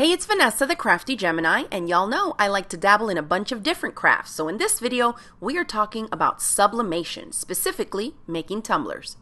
Hey, it's Vanessa, the Crafty Gemini, and y'all know I like to dabble in a bunch of different crafts. So in this video, we are talking about sublimation, specifically making tumblers.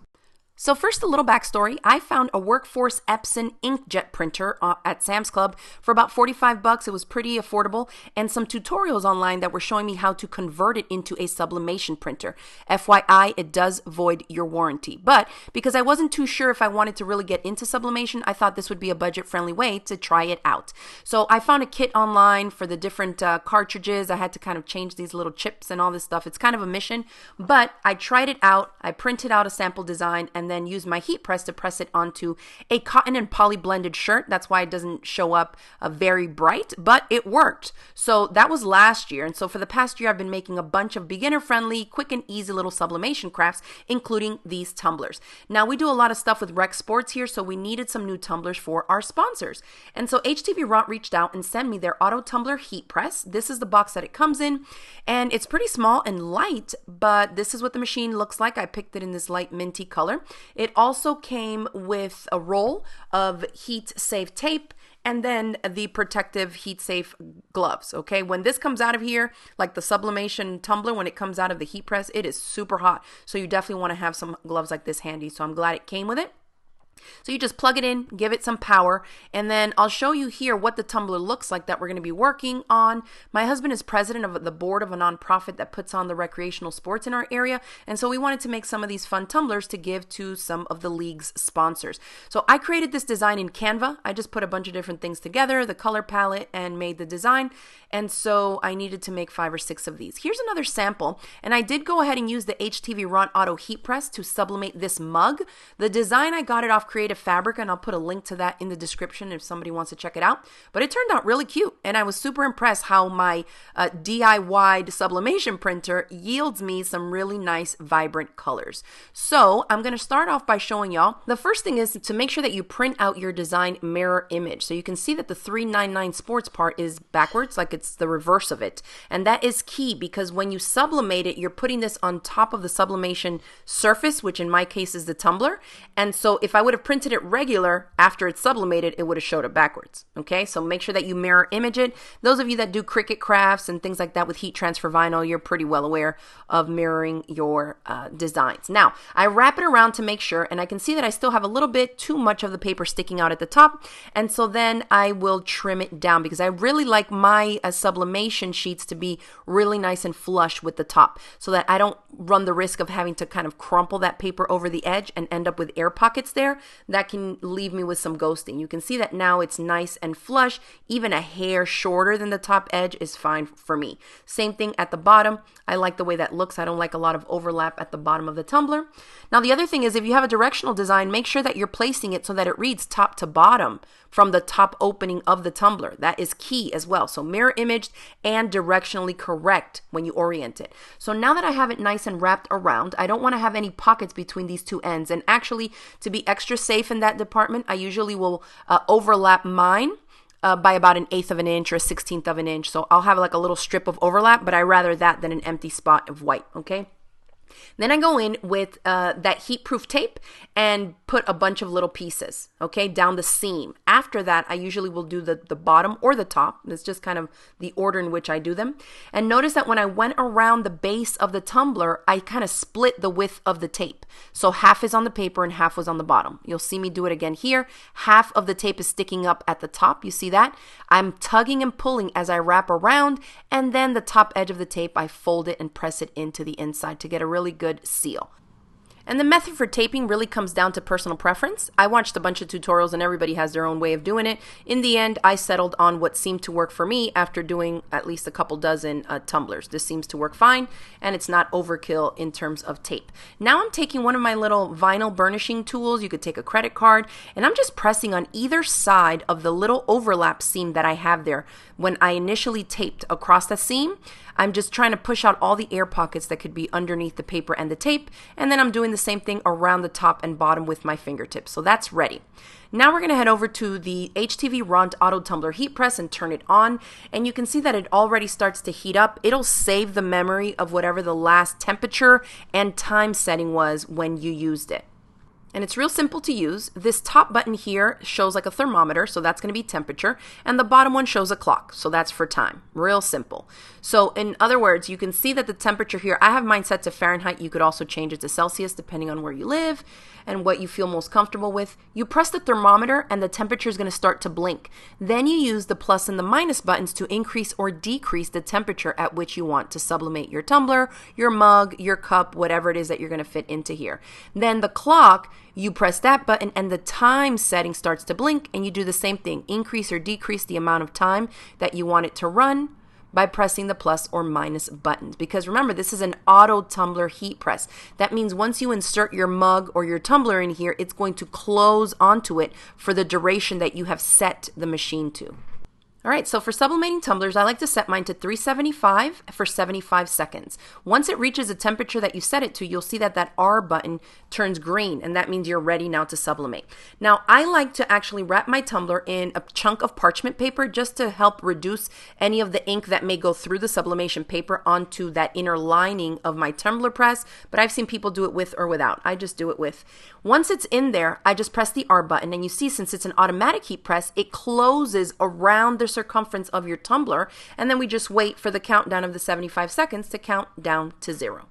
So first, a little backstory. I found a Workforce Epson inkjet printer at Sam's Club for about 45 bucks. It was pretty affordable, and some tutorials online that were showing me how to convert it into a sublimation printer. FYI, it does void your warranty. But because I wasn't too sure if I wanted to really get into sublimation, I thought this would be a budget-friendly way to try it out. So I found a kit online for the different cartridges. I had to kind of change these little chips and all this stuff. It's kind of a mission, but I tried it out. I printed out a sample design and then use my heat press to press it onto a cotton and poly blended shirt. That's why it doesn't show up very bright, but it worked. So that was last year. And so for the past year, I've been making a bunch of beginner friendly, quick and easy little sublimation crafts, including these tumblers. Now we do a lot of stuff with rec sports here, so we needed some new tumblers for our sponsors. And so HTV Ront reached out and sent me their auto tumbler heat press. This is the box that it comes in, and it's pretty small and light, but this is what the machine looks like. I picked it in this light minty color. It also came with a roll of heat-safe tape and then the protective heat-safe gloves, okay? When this comes out of here, like the sublimation tumbler, when it comes out of the heat press, it is super hot. So you definitely want to have some gloves like this handy. So I'm glad it came with it. So you just plug it in, give it some power, and then I'll show you here what the tumbler looks like that we're going to be working on. My husband is president of the board of a nonprofit that puts on the recreational sports in our area, and so we wanted to make some of these fun tumblers to give to some of the league's sponsors. So I created this design in Canva. I just put a bunch of different things together, the color palette, and made the design, and so I needed to make 5 or 6 of these. Here's another sample, and I did go ahead and use the HTV Ront Auto Heat Press to sublimate this mug. The design, I got it off Creative Fabric, and I'll put a link to that in the description if somebody wants to check it out. But it turned out really cute, and I was super impressed how my DIY sublimation printer yields me some really nice vibrant colors. So I'm going to start off by showing y'all. The first thing is to make sure that you print out your design mirror image. So you can see that the 399 sports part is backwards, like it's the reverse of it. And that is key because when you sublimate it, you're putting this on top of the sublimation surface, which in my case is the tumbler. And so if I would have printed it regular after it's sublimated, it would have showed it backwards. Okay, so make sure that you mirror image it. Those of you that do Cricut crafts and things like that with heat transfer vinyl, you're pretty well aware of mirroring your designs. Now, I wrap it around to make sure, and I can see that I still have a little bit too much of the paper sticking out at the top, and so then I will trim it down because I really like my sublimation sheets to be really nice and flush with the top so that I don't run the risk of having to kind of crumple that paper over the edge and end up with air pockets there. That can leave me with some ghosting. You can see that now it's nice and flush. Even a hair shorter than the top edge is fine for me. Same thing at the bottom. I like the way that looks. I don't like a lot of overlap at the bottom of the tumbler. Now the other thing is if you have a directional design, make sure that you're placing it so that it reads top to bottom from the top opening of the tumbler. That is key as well. So mirror imaged and directionally correct when you orient it. So now that I have it nice and wrapped around, I don't want to have any pockets between these two ends. And actually, to be extra safe in that department, I usually will overlap mine by about 1/8 of an inch or 1/16 of an inch. So I'll have like a little strip of overlap, but I rather that than an empty spot of white, okay? Then I go in with that heat-proof tape and put a bunch of little pieces, okay, down the seam. After that, I usually will do the bottom or the top. It's just kind of the order in which I do them. And notice that when I went around the base of the tumbler, I kind of split the width of the tape. So half is on the paper and half was on the bottom. You'll see me do it again here. Half of the tape is sticking up at the top. You see that? I'm tugging and pulling as I wrap around, and then the top edge of the tape, I fold it and press it into the inside to get a really good seal. And the method for taping really comes down to personal preference. I watched a bunch of tutorials and everybody has their own way of doing it. In the end, I settled on what seemed to work for me after doing at least a couple dozen tumblers. This seems to work fine, and it's not overkill in terms of tape. Now I'm taking one of my little vinyl burnishing tools. You could take a credit card, and I'm just pressing on either side of the little overlap seam that I have there. When I initially taped across the seam, I'm just trying to push out all the air pockets that could be underneath the paper and the tape, and then I'm doing the same thing around the top and bottom with my fingertips. So that's ready. Now we're going to head over to the HTV Ront Auto Tumbler Heat Press and turn it on, and you can see that it already starts to heat up. It'll save the memory of whatever the last temperature and time setting was when you used it. And it's real simple to use. This top button here shows like a thermometer, so that's going to be temperature, and the bottom one shows a clock, so that's for time. Real simple. So in other words, you can see that the temperature here, I have mine set to Fahrenheit. You could also change it to Celsius depending on where you live and what you feel most comfortable with. You press the thermometer and the temperature is going to start to blink. Then you use the plus and the minus buttons to increase or decrease the temperature at which you want to sublimate your tumbler, your mug, your cup, whatever it is that you're going to fit into here. Then the clock, you press that button and the time setting starts to blink, and you do the same thing. Increase or decrease the amount of time that you want it to run by pressing the plus or minus buttons. Because remember, this is an auto tumbler heat press. That means once you insert your mug or your tumbler in here, it's going to close onto it for the duration that you have set the machine to. All right, so for sublimating tumblers, I like to set mine to 375 for 75 seconds. Once it reaches a temperature that you set it to, you'll see that that R button turns green, and that means you're ready now to sublimate. Now, I like to actually wrap my tumbler in a chunk of parchment paper just to help reduce any of the ink that may go through the sublimation paper onto that inner lining of my tumbler press, but I've seen people do it with or without. I just do it with. Once it's in there, I just press the R button, and you see since it's an automatic heat press, it closes around the circumference of your tumbler, and then we just wait for the countdown of the 75 seconds to count down to 0.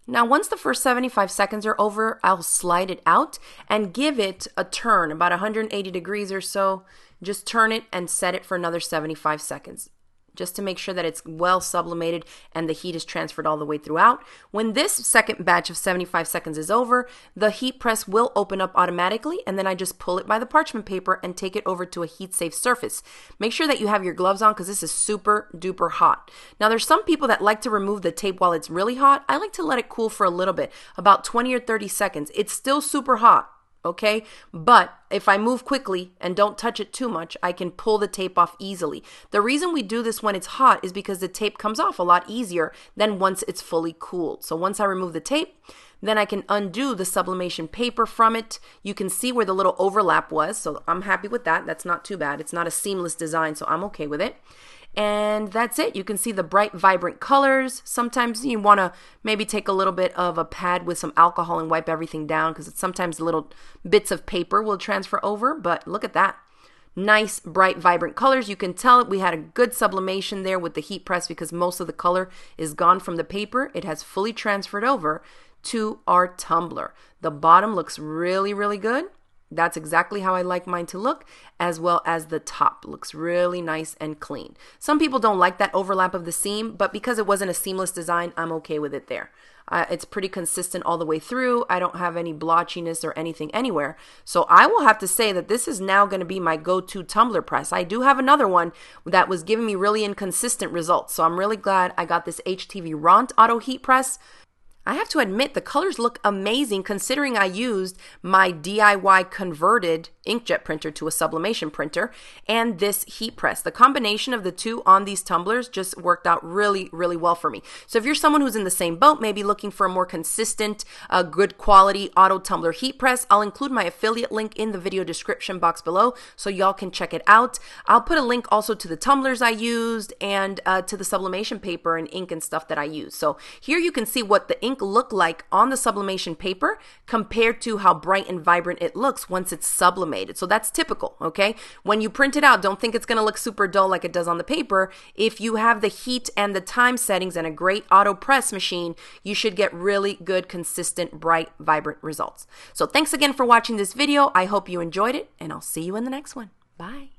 Now, once the first 75 seconds are over, I'll slide it out and give it a turn, about 180 degrees or so. Just turn it and set it for another 75 seconds. Just to make sure that it's well sublimated and the heat is transferred all the way throughout. When this second batch of 75 seconds is over, the heat press will open up automatically, and then I just pull it by the parchment paper and take it over to a heat-safe surface. Make sure that you have your gloves on because this is super duper hot. Now, there's some people that like to remove the tape while it's really hot. I like to let it cool for a little bit, about 20 or 30 seconds. It's still super hot. Okay, but if I move quickly and don't touch it too much, I can pull the tape off easily. The reason we do this when it's hot is because the tape comes off a lot easier than once it's fully cooled. So once I remove the tape, then I can undo the sublimation paper from it. You can see where the little overlap was, so I'm happy with that. That's not too bad. It's not a seamless design, so I'm okay with it. And that's it. You can see the bright, vibrant colors. Sometimes you want to maybe take a little bit of a pad with some alcohol and wipe everything down because sometimes little bits of paper will transfer over, but look at that. Nice, bright, vibrant colors. You can tell we had a good sublimation there with the heat press because most of the color is gone from the paper. It has fully transferred over to our tumbler. The bottom looks really, really good. That's exactly how I like mine to look, as well as the top looks really nice and clean. Some people don't like that overlap of the seam, but because it wasn't a seamless design, I'm okay with it there. It's pretty consistent all the way through. I don't have any blotchiness or anything anywhere. So I will have to say that this is now going to be my go-to tumbler press. I do have another one that was giving me really inconsistent results. So I'm really glad I got this HTV Ront Auto Heat Press. I have to admit the colors look amazing considering I used my DIY converted inkjet printer to a sublimation printer and this heat press. The combination of the two on these tumblers just worked out really, really well for me. So if you're someone who's in the same boat, maybe looking for a more consistent, good quality auto tumbler heat press, I'll include my affiliate link in the video description box below so y'all can check it out. I'll put a link also to the tumblers I used and to the sublimation paper and ink and stuff that I use. So here you can see what the ink look like on the sublimation paper compared to how bright and vibrant it looks once it's sublimated. So that's typical, okay? When you print it out, don't think it's going to look super dull like it does on the paper. If you have the heat and the time settings and a great auto press machine, you should get really good, consistent, bright, vibrant results. So thanks again for watching this video. I hope you enjoyed it, and I'll see you in the next one. Bye.